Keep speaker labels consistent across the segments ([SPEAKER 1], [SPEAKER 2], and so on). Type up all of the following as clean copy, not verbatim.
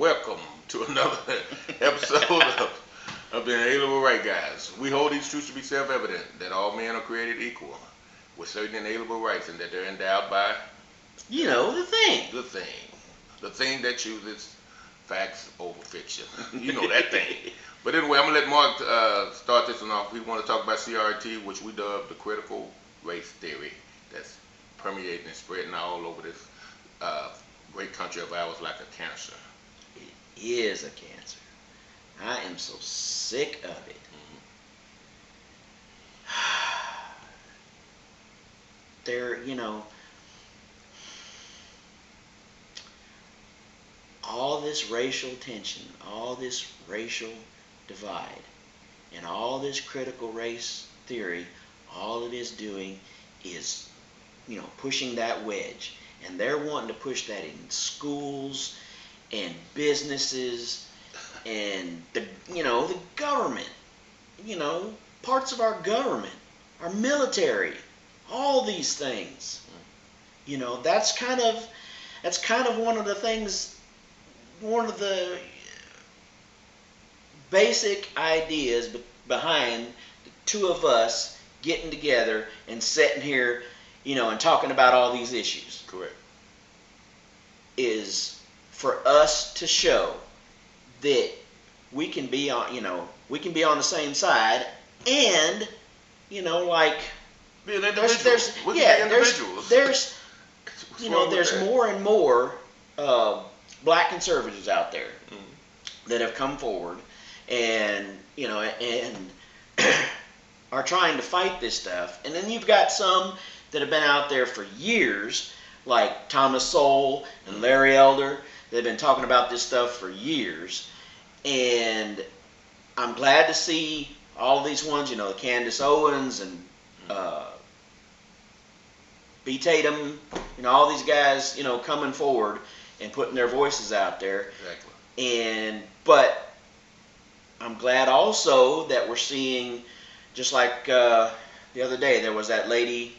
[SPEAKER 1] Welcome to another episode of the Inalienable Right, guys. We hold these truths to be self-evident, that all men are created equal, with certain inalienable rights, and that they're endowed by,
[SPEAKER 2] the thing.
[SPEAKER 1] the thing that chooses facts over fiction. You know that thing. But anyway, I'm going to let Mark start this one off. We want to talk about CRT, which we dub the critical race theory that's permeating and spreading all over this great country of ours like a cancer.
[SPEAKER 2] It is a cancer. I am so sick of it. There, all this racial tension, all this racial divide, and all this critical race theory, all it is doing is, pushing that wedge. And they're wanting to push that in schools and businesses and the government, parts of our government, our military, all these things. That's kind of one of the things, one of the basic ideas behind the two of us getting together and sitting here, and talking about all these issues.
[SPEAKER 1] Correct.
[SPEAKER 2] Is for us to show that we can be on, the same side, and
[SPEAKER 1] be an individual.
[SPEAKER 2] There's more and more black conservatives out there that have come forward and are trying to fight this stuff. And then you've got some that have been out there for years, like Thomas Sowell and Larry Elder. They've been talking about this stuff for years. And I'm glad to see all these ones, Candace Owens and B. Tatum, all these guys, coming forward and putting their voices out there.
[SPEAKER 1] Exactly.
[SPEAKER 2] But I'm glad also that we're seeing, just like the other day, there was that lady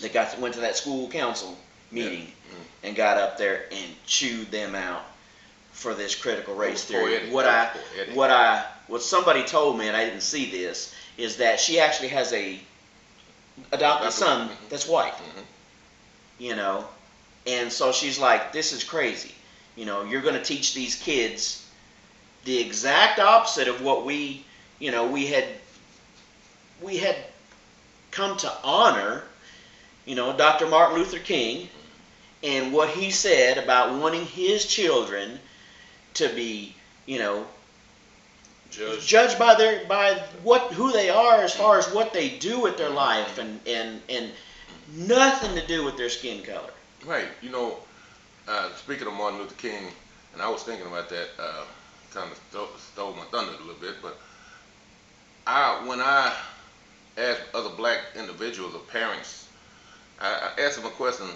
[SPEAKER 2] that went to that school council meeting and got up there and chewed them out for this critical race theory. What somebody told me, and I didn't see this, is that she actually has a adopted son that's white. And so she's like, this is crazy. You're going to teach these kids the exact opposite of what we had come to honor, Dr. Martin Luther King, and what he said about wanting his children to be, judged by who they are as far as what they do with their life, and nothing to do with their skin color.
[SPEAKER 1] Right. Speaking of Martin Luther King, and I was thinking about that, kind of stole my thunder a little bit, but when I ask other black individuals or parents, I ask them a question: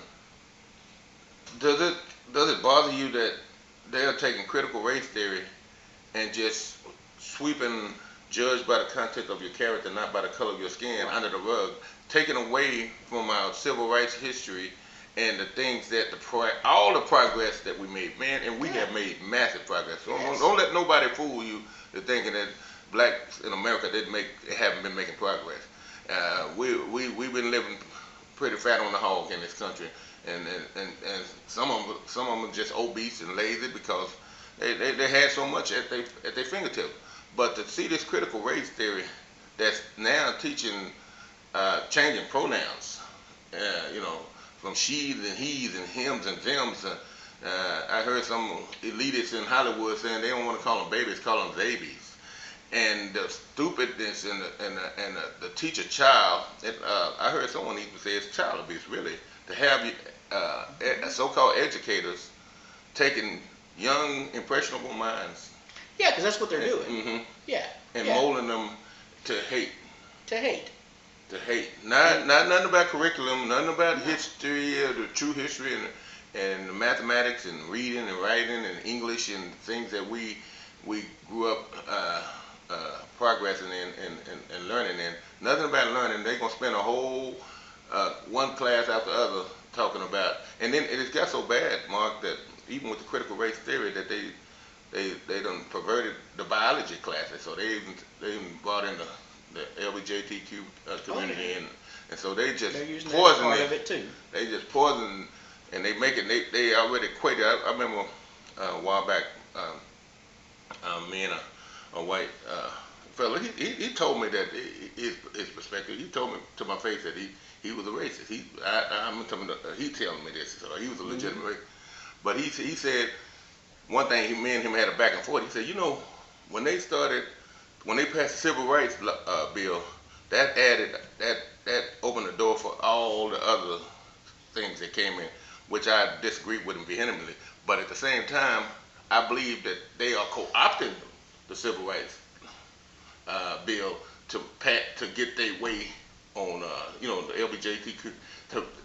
[SPEAKER 1] Does it bother you that they are taking critical race theory and just sweeping, judged by the content of your character, not by the color of your skin, under the rug, taking away from our civil rights history and the things that all the progress that we made, man, and we have made massive progress. So don't let nobody fool you to thinking that blacks in America haven't been making progress. We've been living pretty fat on the hog in this country, and some of them are just obese and lazy because they had so much at their fingertips. But to see this critical race theory that's now teaching changing pronouns, from she's and he's and hims and thems. I heard some elitists in Hollywood saying they don't want to call them babies, call them babies. And the stupidness and the teacher child. I heard someone even say it's child abuse, really, to have so-called educators taking young, impressionable minds.
[SPEAKER 2] Yeah, because that's what they're doing.
[SPEAKER 1] And molding them to hate. To hate. Nothing about curriculum, nothing about history, or the true history, and mathematics, and reading, and writing, and English, and things that we grew up progressing in and learning in. Nothing about learning. They're going to spend a whole one class after the other talking about. And then it got so bad, Mark, that even with the critical race theory, that they done perverted the biology classes. So they even brought in the LGBTQ community,
[SPEAKER 2] Okay.
[SPEAKER 1] and so they just
[SPEAKER 2] They're using that
[SPEAKER 1] poison
[SPEAKER 2] part
[SPEAKER 1] it.
[SPEAKER 2] of it too.
[SPEAKER 1] They just poison, and they make it. They already equated. I remember a while back, me and a white fella. He told me that his perspective. He told me to my face that he was a racist. I'm telling he telling me this. So he was a legitimate racist. But he said one thing. Me and him had a back and forth. He said, you know, when they passed the civil rights bill, that opened the door for all the other things that came in, which I disagree with him vehemently. But at the same time, I believe that they are co-opting the civil rights bill to get their way on, the LGBTQ.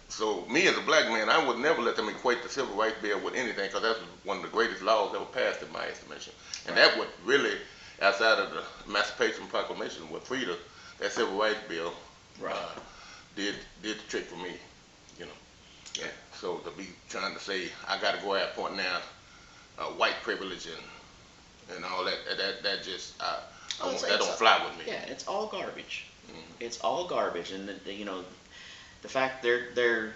[SPEAKER 1] So me as a black man, I would never let them equate the civil rights bill with anything, because that's one of the greatest laws ever passed in my estimation. And that would really, outside of the Emancipation Proclamation with freedom, that civil rights bill did the trick for me, you know. Yeah. So to be trying to say I got to go out pointing out white privilege and all that just that don't fly with me.
[SPEAKER 2] Yeah, it's all garbage.
[SPEAKER 1] Mm-hmm.
[SPEAKER 2] It's all garbage, and the fact they're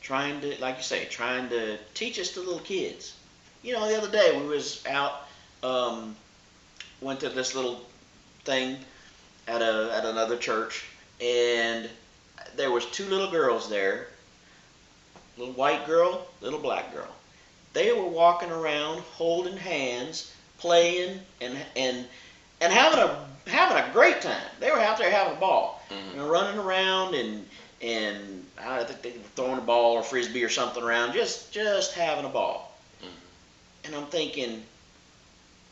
[SPEAKER 2] trying to, like you say, trying to teach us to little kids. The other day we was out, went to this little thing at another church, and there was two little girls there, little white girl, little black girl. They were walking around holding hands, playing and having a great time. They were out there having a ball, running around and I think they were throwing a ball or frisbee or something around, just having a ball. And I'm thinking,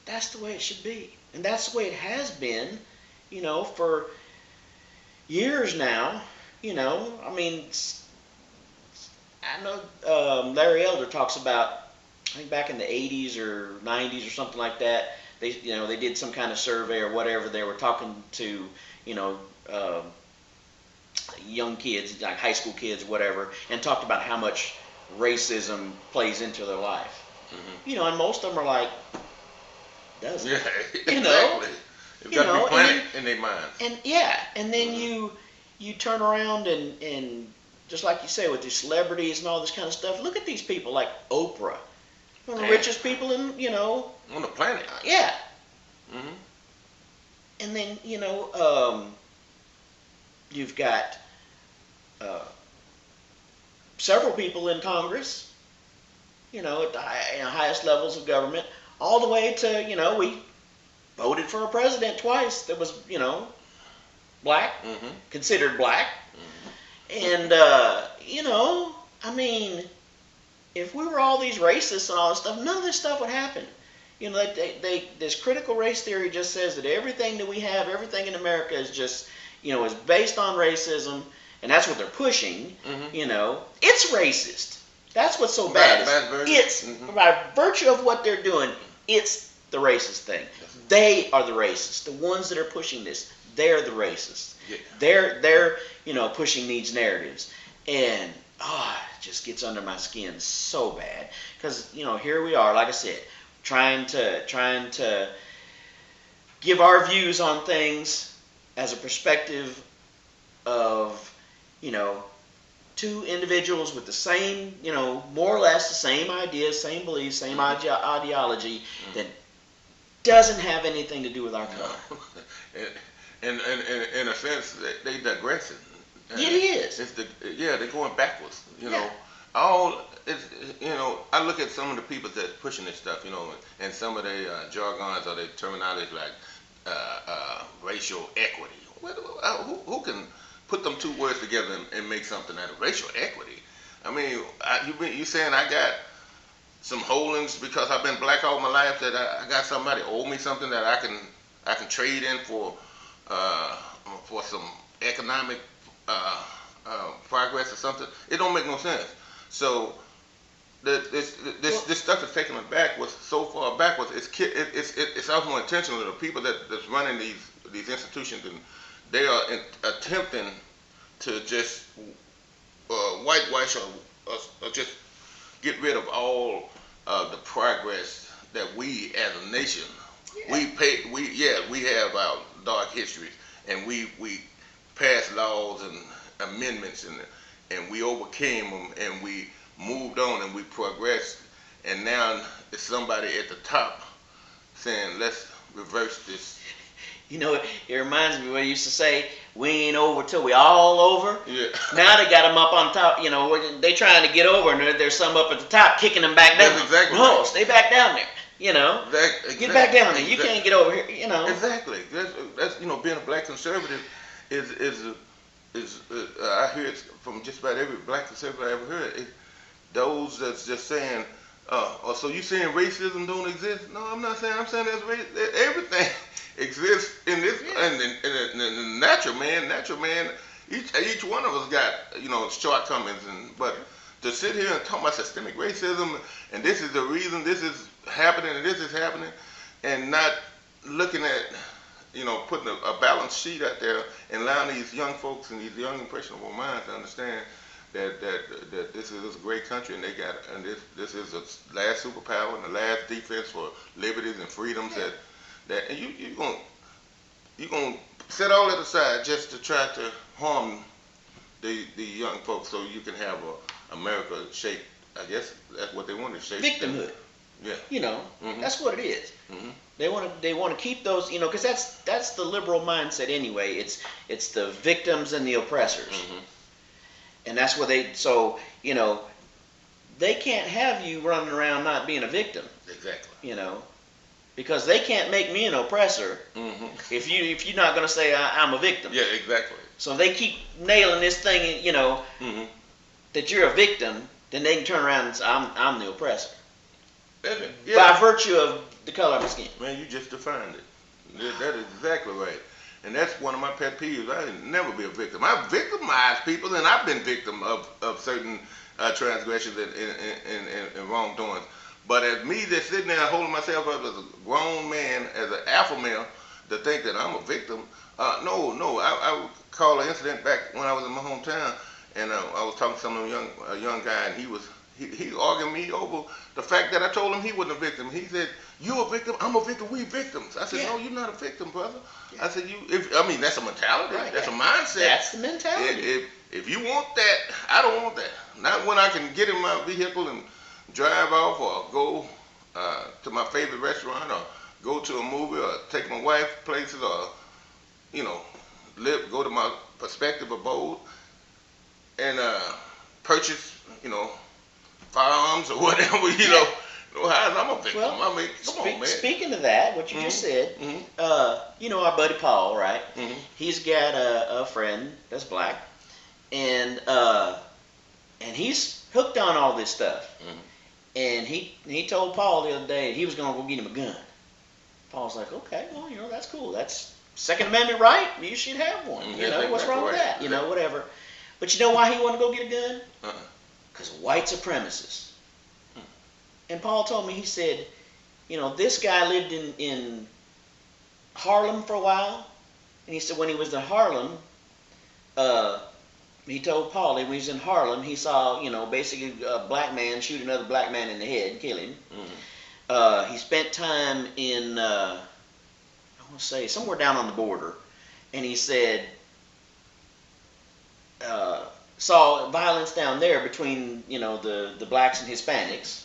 [SPEAKER 2] that's the way it should be, and that's the way it has been, for years now. I mean, I know Larry Elder talks about, I think back in the 80s or 90s or something like that, they did some kind of survey or whatever. They were talking to young kids, like high school kids, whatever, and talked about how much racism plays into their life. And most of them are like, doesn't.
[SPEAKER 1] Yeah, exactly. It's got to be planted in their minds.
[SPEAKER 2] And then you turn around and just like you say with these celebrities and all this kind of stuff. Look at these people like Oprah, one of the richest people in
[SPEAKER 1] on the planet.
[SPEAKER 2] Yeah.
[SPEAKER 1] Mm-hmm.
[SPEAKER 2] And then you've got several people in Congress, at the highest levels of government, all the way to we voted for a president twice that was black, considered black, and I mean, if we were all these racists and all this stuff, none of this stuff would happen. This critical race theory just says that everything that we have, everything in America is just, is based on racism, and that's what they're pushing. It's racist. That's what's so bad. It's by virtue of what they're doing, it's the racist thing. They are the racists. The ones that are pushing this, they're the racists. Yeah. They're pushing these narratives, and it just gets under my skin so bad, because here we are, like I said, trying to give our views on things as a perspective of two individuals with the same, more or less the same ideas, same beliefs, same ideology that doesn't have anything to do with our color.
[SPEAKER 1] And in a sense, they digressing.
[SPEAKER 2] It is.
[SPEAKER 1] They're going backwards. I look at some of the people that's pushing this stuff, and some of their jargons or their terminology like racial equity. Who can put them two words together and make something out of racial equity? I mean, you saying I got some holdings because I've been black all my life, that I got somebody owe me something that I can trade in for some economic progress or something? It don't make no sense. So this stuff is taking us backwards, so far backwards. It's also intentional. The people that's running these institutions, and they are attempting to just whitewash or just get rid of all the progress that we as a nation,
[SPEAKER 2] Yeah.
[SPEAKER 1] we have our dark histories, and we passed laws and amendments, and we overcame them, and we moved on, and we progressed, and now it's somebody at the top saying, let's reverse this.
[SPEAKER 2] You know, it reminds me what he used to say, we ain't over till we all over.
[SPEAKER 1] Yeah.
[SPEAKER 2] Now they got them up on top, you know, they trying to get over, and there's some up at the top kicking them back down.
[SPEAKER 1] That's exactly
[SPEAKER 2] No,
[SPEAKER 1] right.
[SPEAKER 2] stay back down there, you know. Get back down there. You can't get over here, you know.
[SPEAKER 1] Exactly. That's being a black conservative is I hear it from just about every black conservative I ever heard. Those that's just saying, so you saying racism don't exist? No, I'm not saying. I'm saying everything exists in this, and the natural man. Each one of us got shortcomings, but to sit here and talk about systemic racism and this is the reason this is happening and this is happening, and not looking at putting a balanced sheet out there and allowing these young folks and these young impressionable minds to understand that this is a great country, and this is the last superpower and the last defense for liberties and freedoms, and you're gonna set all that aside just to try to harm the young folks so you can have America shaped. I guess that's what they want to shape.
[SPEAKER 2] Victimhood.
[SPEAKER 1] Yeah.
[SPEAKER 2] That's what it is.
[SPEAKER 1] Mm-hmm.
[SPEAKER 2] They want to keep those, because that's the liberal mindset anyway. It's the victims and the oppressors.
[SPEAKER 1] Mm-hmm.
[SPEAKER 2] And that's where they can't have you running around not being a victim.
[SPEAKER 1] Exactly.
[SPEAKER 2] Because they can't make me an oppressor if you're not going to say I'm a victim.
[SPEAKER 1] Yeah, exactly.
[SPEAKER 2] So they keep nailing this thing, that you're a victim, then they can turn around and say I'm the oppressor. By virtue of the color of my skin.
[SPEAKER 1] Man, you just defined it. That is exactly right. And that's one of my pet peeves. I didn't never be a victim. I've victimized people, and I've been victim of certain transgressions and wrongdoings. But as me just sitting there holding myself up as a grown man, as an alpha male, to think that I'm a victim, no. I recall an incident back when I was in my hometown, and I was talking to some young guy, and he argued me over the fact that I told him he wasn't a victim. He said, "You a victim? I'm a victim. We victims." I said, "No, you're not a victim, brother." Yeah. I said, that's a mentality.
[SPEAKER 2] Right,
[SPEAKER 1] that's a mindset.
[SPEAKER 2] That's the mentality.
[SPEAKER 1] If you want that, I don't want that. Not when I can get in my vehicle and drive off, or go to my favorite restaurant, or go to a movie, or take my wife places, or go to my prospective abode and purchase firearms or whatever. I'm a victim.
[SPEAKER 2] Well,
[SPEAKER 1] I mean, come on, man.
[SPEAKER 2] Speaking of that, what you just said, our buddy Paul, right?
[SPEAKER 1] Mm-hmm.
[SPEAKER 2] He's got a friend that's black, and he's hooked on all this stuff.
[SPEAKER 1] Mm-hmm.
[SPEAKER 2] And he told Paul the other day he was going to go get him a gun. Paul's like, okay, well, that's cool. That's Second Amendment right. You should have one. What's wrong with that? Whatever. But you know why he wanted to go get a gun? Because of white supremacists. And Paul told me, he said, this guy lived in Harlem for a while. And he said when he was in Harlem, he told Paul that when he was in Harlem, he saw, basically a black man shoot another black man in the head and kill him. Mm-hmm. He spent time in, I want to say, somewhere down on the border. And he said, saw violence down there between, the blacks and Hispanics.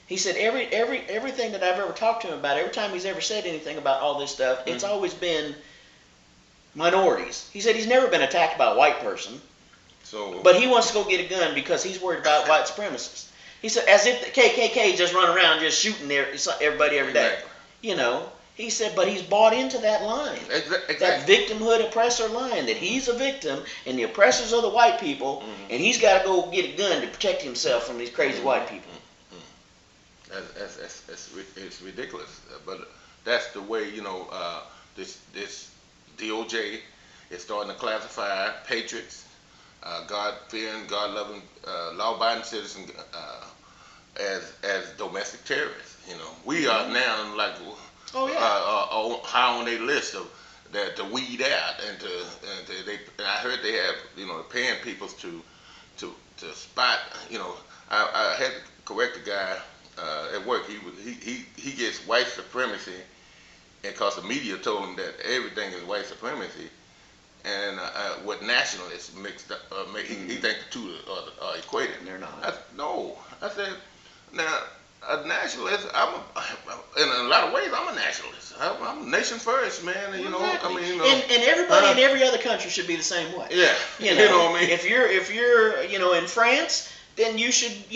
[SPEAKER 2] He said everything that I've ever talked to him about, every time he's ever said anything about all this stuff, it's always been minorities. He said he's never been attacked by a white person, but he wants to go get a gun because he's worried about white supremacists. He said as if the KKK just run around just shooting everybody every day. He said, but he's bought into that line, that victimhood oppressor line, that he's a victim and the oppressors are the white people, and he's got to go get a gun to protect himself from these crazy white people.
[SPEAKER 1] It's ridiculous, but that's the way this DOJ is starting to classify patriots, God-fearing, God-loving, law-abiding citizens as domestic terrorists. We are now like high on their list of that to weed out, and I heard they have paying people to spot. I had to correct a guy at work. He gets white supremacy, and because the media told him that everything is white supremacy, and what nationalists mixed up. He think the two are equated.
[SPEAKER 2] And they're not.
[SPEAKER 1] No, I said now. A nationalist, in a lot of ways, I'm a nationalist. I'm nation first, man. You know,
[SPEAKER 2] exactly.
[SPEAKER 1] I mean, you know,
[SPEAKER 2] and everybody in every other country should be the same way.
[SPEAKER 1] Yeah,
[SPEAKER 2] you know
[SPEAKER 1] what I mean.
[SPEAKER 2] If you're in France, then you should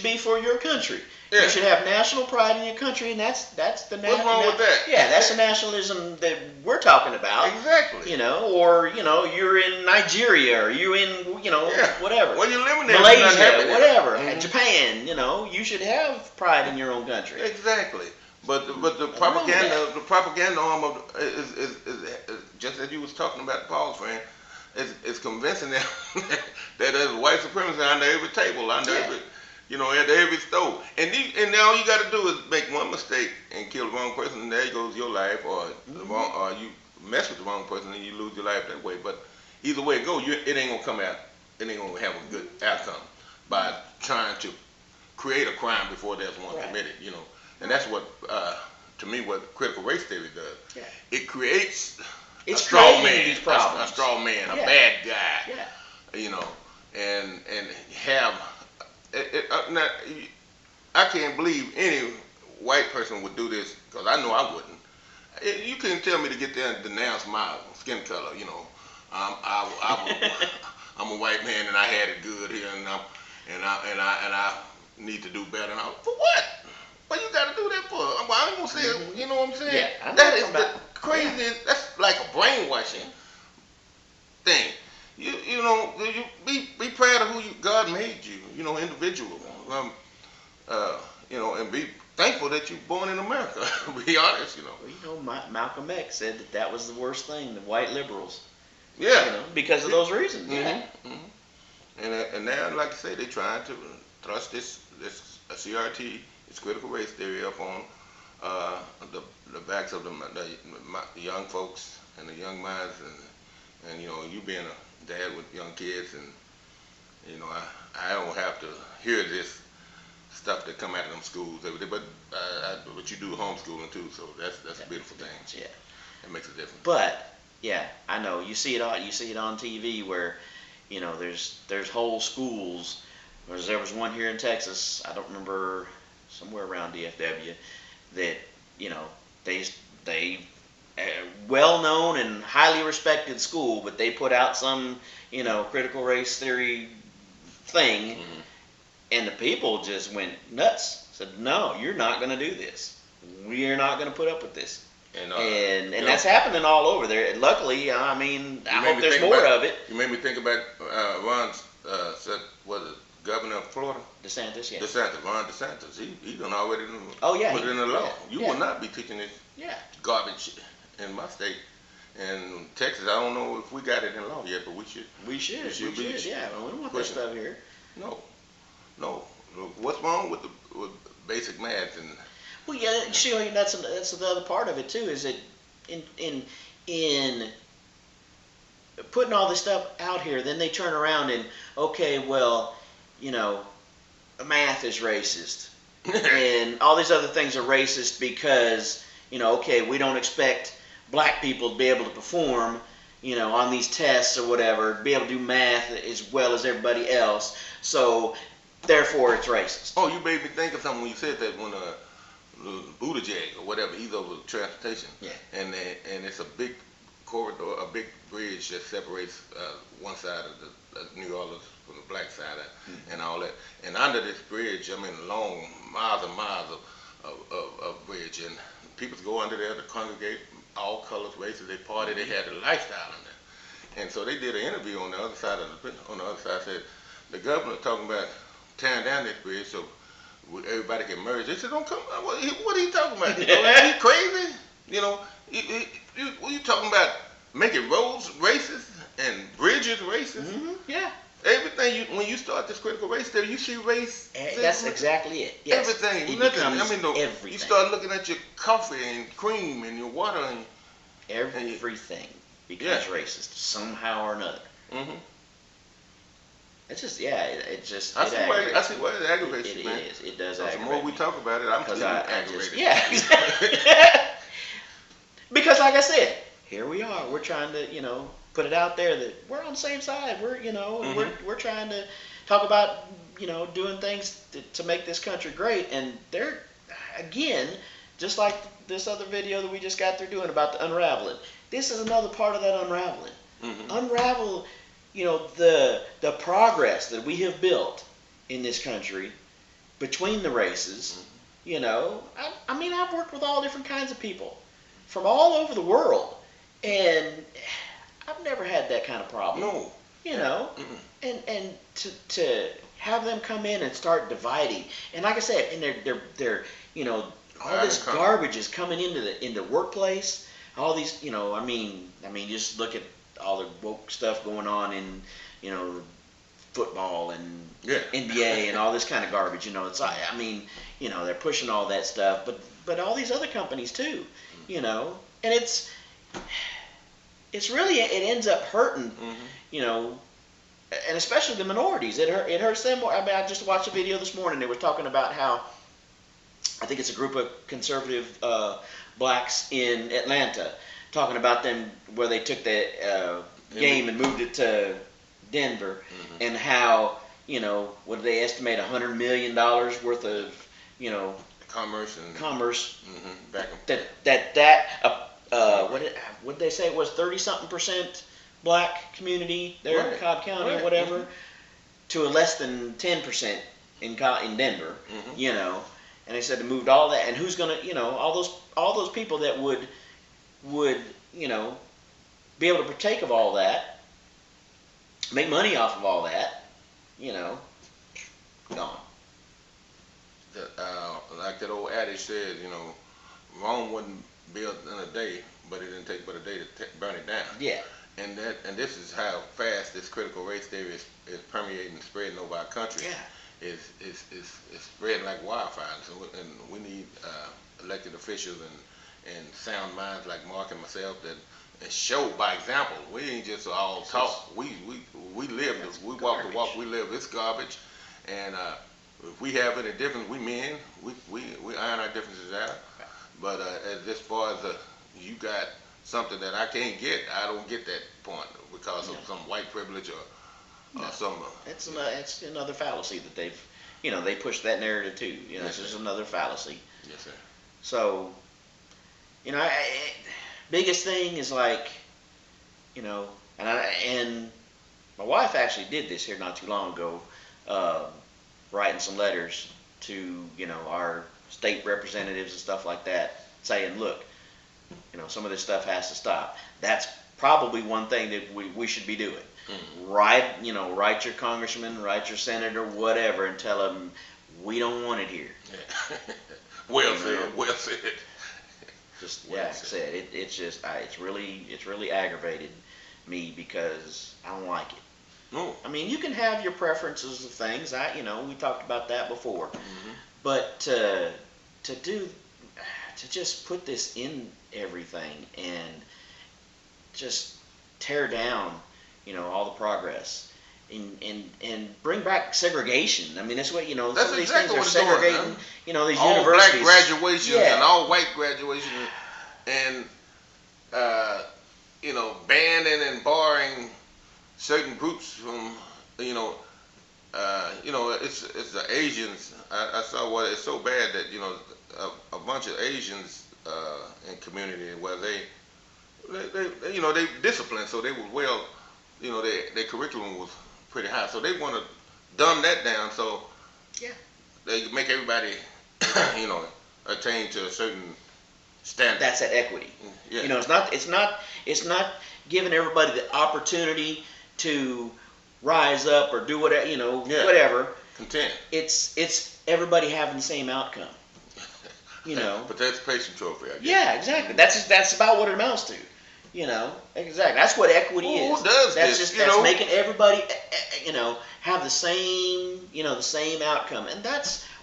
[SPEAKER 2] be for your country.
[SPEAKER 1] Yeah.
[SPEAKER 2] You should have national pride in your country, and that's the national.
[SPEAKER 1] What's wrong with that?
[SPEAKER 2] Yeah, that's the nationalism that we're talking about.
[SPEAKER 1] Exactly.
[SPEAKER 2] Or you're in Nigeria, or you're in whatever.
[SPEAKER 1] Well, you're living there.
[SPEAKER 2] Malaysia, whatever. Japan. You should have pride in your own country.
[SPEAKER 1] Exactly. But the propaganda arm of is just as you was talking about Paul's friend, is convincing them that there's white supremacy under every table, under every. At every stove. And all you got to do is make one mistake and kill the wrong person, and there goes your life, or you mess with the wrong person and you lose your life that way. But either way it goes, it ain't gonna come out. It ain't gonna have a good outcome by trying to create a crime before there's one committed. And that's what, to me, what critical race theory does.
[SPEAKER 2] Yeah.
[SPEAKER 1] It creates
[SPEAKER 2] a
[SPEAKER 1] straw man,
[SPEAKER 2] these problems.
[SPEAKER 1] a straw man, a bad guy.
[SPEAKER 2] Yeah.
[SPEAKER 1] And have. Now, I can't believe any white person would do this, because I know I wouldn't. You couldn't tell me to get there and denounce my skin color. I'm a white man and I had it good here, and I need to do better. For what? What you got to do that for? I ain't gonna say it. You know what I'm saying?
[SPEAKER 2] Yeah,
[SPEAKER 1] that is the craziest. That's like a brainwashing thing. You be proud of who God made you. Individual. And be thankful that you're born in America. Be honest.
[SPEAKER 2] Well, Malcolm X said that was the worst thing. The white liberals.
[SPEAKER 1] Yeah.
[SPEAKER 2] Because of those reasons.
[SPEAKER 1] Mm-hmm.
[SPEAKER 2] Yeah.
[SPEAKER 1] Mm-hmm. And now, like I say, they're trying to thrust this CRT, this critical race theory, up on the backs of the young folks and the young minds, and you being a dad with young kids, and I don't have to hear this stuff that come out of them schools every day, but you do homeschooling too, so that's a beautiful thing.
[SPEAKER 2] Yeah,
[SPEAKER 1] it makes a difference.
[SPEAKER 2] But yeah, I know you see it on TV where there's whole schools. There was one here in Texas, I don't remember, somewhere around DFW, that they well known and highly respected school, but they put out some critical race theory thing, and the people just went nuts. Said, no, you're not going to do this. We are not going to put up with this. And that's happening all over there. Luckily, I hope there's more of it.
[SPEAKER 1] You made me think about Ron, governor of Florida?
[SPEAKER 2] DeSantis, yeah.
[SPEAKER 1] Ron DeSantis. He done already put it in the law. You will not be teaching this garbage in my state. And Texas, I don't know if we got it in law yet, but we should.
[SPEAKER 2] We should. Yeah, we don't want that stuff here.
[SPEAKER 1] No. What's wrong with basic math and?
[SPEAKER 2] Well, yeah, that's the other part of it too. Is that in putting all this stuff out here, then they turn around and math is racist, and all these other things are racist because we don't expect black people to be able to perform on these tests or whatever, be able to do math as well as everybody else. So therefore, it's racist.
[SPEAKER 1] Oh, you made me think of something when you said that when Buttigieg or whatever, he's over transportation.
[SPEAKER 2] Yeah.
[SPEAKER 1] And it's a big corridor, a big bridge that separates one side of New Orleans from the black side and all that. And under this bridge, long miles and miles of bridge, and people go under there to congregate, all colors, races. They party. They had a lifestyle in there. And so they did an interview on the other side said the governor talking about tearing down this bridge so everybody can merge. They said, don't come. What are you talking about? Are you crazy? What are you talking about? Making roads racist and bridges racist?
[SPEAKER 2] Mm-hmm. Yeah.
[SPEAKER 1] Everything, when you start this critical race theory, you see race.
[SPEAKER 2] That's exactly it. Yes.
[SPEAKER 1] Everything.
[SPEAKER 2] Everything.
[SPEAKER 1] You start looking at your coffee and cream and your water and
[SPEAKER 2] everything becomes racist somehow or another.
[SPEAKER 1] Mm-hmm.
[SPEAKER 2] It's just, yeah, it just,
[SPEAKER 1] I
[SPEAKER 2] it
[SPEAKER 1] see
[SPEAKER 2] aggravates
[SPEAKER 1] why it aggravates
[SPEAKER 2] it
[SPEAKER 1] you, man.
[SPEAKER 2] is. It does
[SPEAKER 1] So the
[SPEAKER 2] aggravate
[SPEAKER 1] more we
[SPEAKER 2] me.
[SPEAKER 1] talk about it, I'm
[SPEAKER 2] Because
[SPEAKER 1] feeling
[SPEAKER 2] I just,
[SPEAKER 1] aggravated.
[SPEAKER 2] yeah, exactly. Because like I said, here we are. We're trying to, put it out there that we're on the same side. We're, we're trying to talk about, doing things to make this country great. And they're, again, just like this other video that we just got through doing about the unraveling. This is another part of that unraveling. Unravel, the progress that we have built in this country between the races. I mean, I've worked with all different kinds of people from all over the world, and I've never had that kind of problem.
[SPEAKER 1] No.
[SPEAKER 2] And to have them come in and start dividing, and like I said, and they're all this garbage is coming into the workplace. All these, I mean, just look at all the woke stuff going on in, football and NBA and all this kind of garbage. It's like, I mean, they're pushing all that stuff, but all these other companies too, and it's really, it ends up hurting, and especially the minorities. It hurts them more. I mean, I just watched a video this morning. They were talking about how, I think it's a group of conservative blacks in Atlanta, talking about them where they took the game and moved it to Denver, and how, what did they estimate, $100 million worth of, commerce
[SPEAKER 1] back
[SPEAKER 2] what did they say it was, 30-something% black community there in Cobb County or whatever, to a less than 10% in Denver, and they said they moved all that, and who's gonna, all those people that would be able to partake of all that, make money off of all that, gone.
[SPEAKER 1] Like that old adage said, Rome wasn't built in a day, but it didn't take but a day to burn it down.
[SPEAKER 2] Yeah.
[SPEAKER 1] And this is how fast this critical race theory is permeating and spreading over our country.
[SPEAKER 2] Yeah.
[SPEAKER 1] It's spreading like wildfire. And we need elected officials and sound minds like Mark and myself that show by example. We ain't just all talk. We live this. We walk the walk. We live this garbage. And if we have any difference, we men, we iron our differences out. But as far as you got something that I can't get, I don't get that point because of some white privilege or some.
[SPEAKER 2] It's another fallacy that they've, they push that narrative too. It's just another fallacy.
[SPEAKER 1] Yes, sir.
[SPEAKER 2] So, biggest thing is like, and my wife actually did this here not too long ago, writing some letters to, our state representatives and stuff like that, saying, look, some of this stuff has to stop. That's probably one thing that we should be doing. Write your congressman, write your senator, whatever, and tell them we don't want it here.
[SPEAKER 1] Yeah. Well said.
[SPEAKER 2] Just like I said, it's really aggravated me because I don't like it.
[SPEAKER 1] No.
[SPEAKER 2] I mean, you can have your preferences of things. We talked about that before. But to just put this in everything and just tear down, all the progress and bring back segregation. I mean, that's what, some of these
[SPEAKER 1] exactly
[SPEAKER 2] things are segregating, these
[SPEAKER 1] all
[SPEAKER 2] universities.
[SPEAKER 1] All black graduations and all white graduations and, banning and barring certain groups from, it's the Asians. I saw it's so bad that, a bunch of Asians in community where they disciplined, so they were their curriculum was pretty high, so they want to dumb that down so they make everybody, attain to a certain standard.
[SPEAKER 2] That's that equity.
[SPEAKER 1] Yeah.
[SPEAKER 2] It's not giving everybody the opportunity to rise up or do whatever, whatever.
[SPEAKER 1] Content.
[SPEAKER 2] It's everybody having the same outcome.
[SPEAKER 1] Participation trophy, I guess.
[SPEAKER 2] Yeah, exactly. That's about what it amounts to. Exactly. That's what equity is.
[SPEAKER 1] Who does
[SPEAKER 2] that's
[SPEAKER 1] this?
[SPEAKER 2] That's making everybody, have the same, the same outcome. And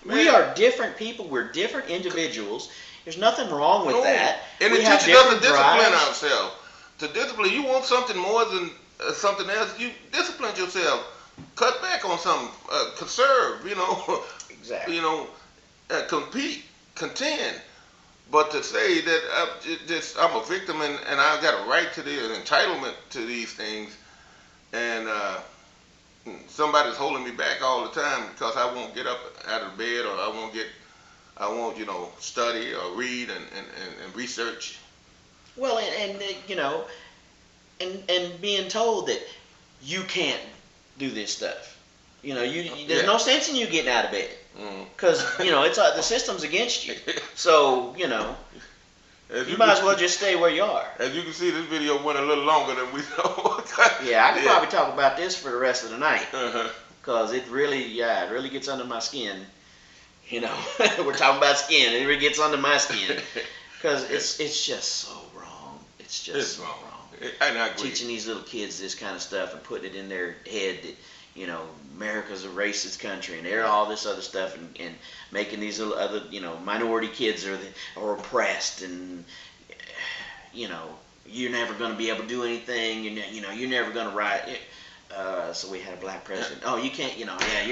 [SPEAKER 2] we are different people. We're different individuals. There's nothing wrong with that.
[SPEAKER 1] And it teaches us to discipline ourselves. To discipline, you want something more than something else. You discipline yourself cut back on something, conserve,
[SPEAKER 2] Exactly.
[SPEAKER 1] compete, contend. But to say that I'm a victim and I've got a right to the entitlement to these things, and somebody's holding me back all the time because I won't get up out of bed, or I won't, study or read and research.
[SPEAKER 2] Well, and being told that you can't do this stuff. There's no sense in you getting out of bed because it's the system's against you. So you might as well just stay where you are.
[SPEAKER 1] As you can see, this video went a little longer than we know.
[SPEAKER 2] Yeah, I could probably talk about this for the rest of the night
[SPEAKER 1] Uh-huh.
[SPEAKER 2] because it really gets under my skin. We're talking about skin. It really gets under my skin because it's just so wrong. It's just so wrong.
[SPEAKER 1] And I agree.
[SPEAKER 2] Teaching these little kids this kind of stuff and putting it in their head that America's a racist country and they're all this other stuff, and making these little other minority kids are oppressed, and you're never going to be able to do anything. You're never going to write. So we had a black president. Oh, you can't. You're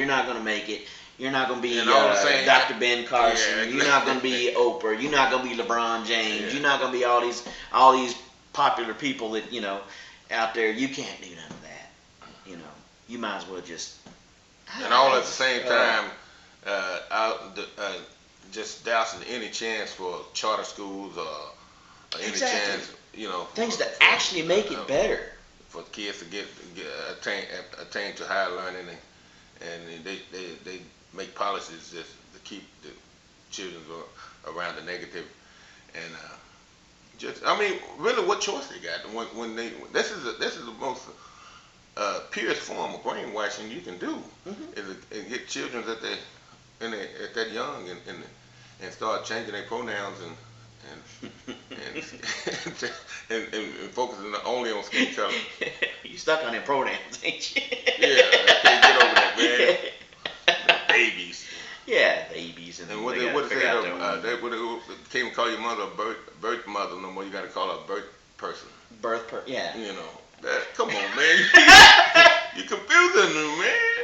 [SPEAKER 2] not going to make it. You're not going to be Dr. Ben Carson.
[SPEAKER 1] Yeah, exactly.
[SPEAKER 2] You're not going to be Oprah. You're not going to be LeBron James.
[SPEAKER 1] Yeah.
[SPEAKER 2] You're not going to be all these popular people that out there. You can't do none of that. You might as well just.
[SPEAKER 1] And all at the same time, just dousing any chance for charter schools or any chance,
[SPEAKER 2] things that actually make it better
[SPEAKER 1] for kids to attain to higher learning, and they make policies just to keep the children around the negative, and really, what choice they got when they this is the most purest form of brainwashing you can do, is get children at that young and start changing their pronouns and focusing only on skin color.
[SPEAKER 2] You stuck on them pronouns, ain't you?
[SPEAKER 1] Yeah, I can't get over that, man. The babies.
[SPEAKER 2] Yeah, babies, and
[SPEAKER 1] what they can't call your mother a birth mother no more. You got to call her a birth person.
[SPEAKER 2] Yeah.
[SPEAKER 1] Come on, man. You're confusing me, man.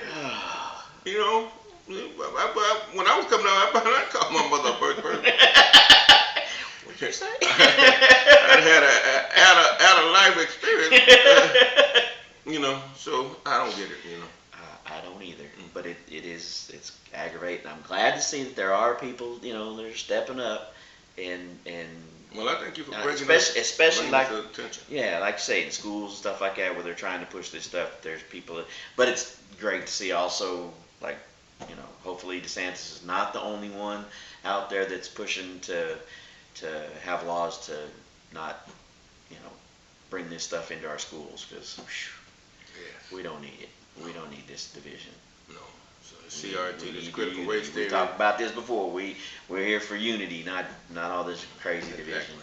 [SPEAKER 1] When I was coming out, I called my mother a birth person.
[SPEAKER 2] What'd you say?
[SPEAKER 1] I had a life experience, so I don't get it,
[SPEAKER 2] I don't either, but it's aggravating. I'm glad to see that there are people, that are stepping up and.
[SPEAKER 1] Well, I thank you for bringing
[SPEAKER 2] especially like
[SPEAKER 1] attention.
[SPEAKER 2] Yeah, like you say, in schools and stuff like that, where they're trying to push this stuff. There's people, but it's great to see also, like, hopefully DeSantis is not the only one out there that's pushing to have laws to not, bring this stuff into our schools, because we don't need it. We don't need this division.
[SPEAKER 1] No. So CRT, this critical race theory.
[SPEAKER 2] We talked about this before. We're here for unity, not all this crazy division.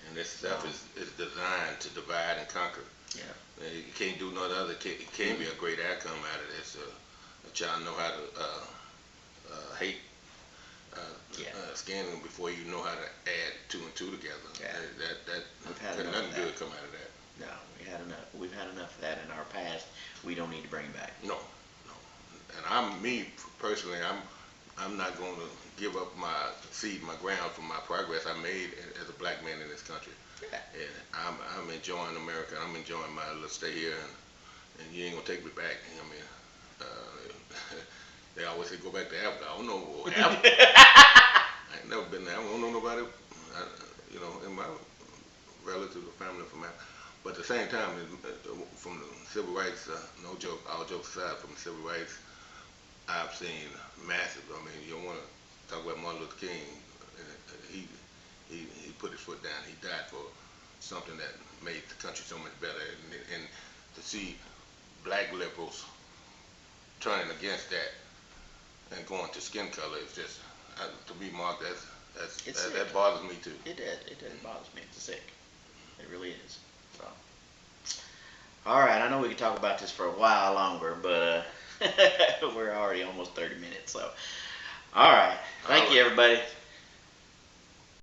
[SPEAKER 1] And this stuff is designed to divide and conquer.
[SPEAKER 2] Yeah.
[SPEAKER 1] You can't do no other. It can't be a great outcome out of this. A child know how to hate skin before you know how to add 2 and 2 together.
[SPEAKER 2] Yeah.
[SPEAKER 1] That nothing good come out of that.
[SPEAKER 2] No, we've had enough of that in our past. We don't need to bring it back.
[SPEAKER 1] No. And me personally, I'm not going to give up my seed, my ground for my progress I made as a black man in this country.
[SPEAKER 2] Yeah.
[SPEAKER 1] And I'm enjoying America. I'm enjoying my little stay here, and you ain't gonna take me back. They always say go back to Africa. I don't know Africa. I ain't never been there. I don't know nobody, in my relatives or family from Africa. But at the same time, from the civil rights, no joke, all jokes aside, from the civil rights, I've seen massive. You don't want to talk about Martin Luther King. He put his foot down. He died for something that made the country so much better. And to see black liberals turning against that and going to skin color is just, to be marked, that bothers me too.
[SPEAKER 2] It bothers me. It's sick. It really is. So, all right. I know we could talk about this for a while longer, but we're already almost 30 minutes. So, all right. Thank you, everybody.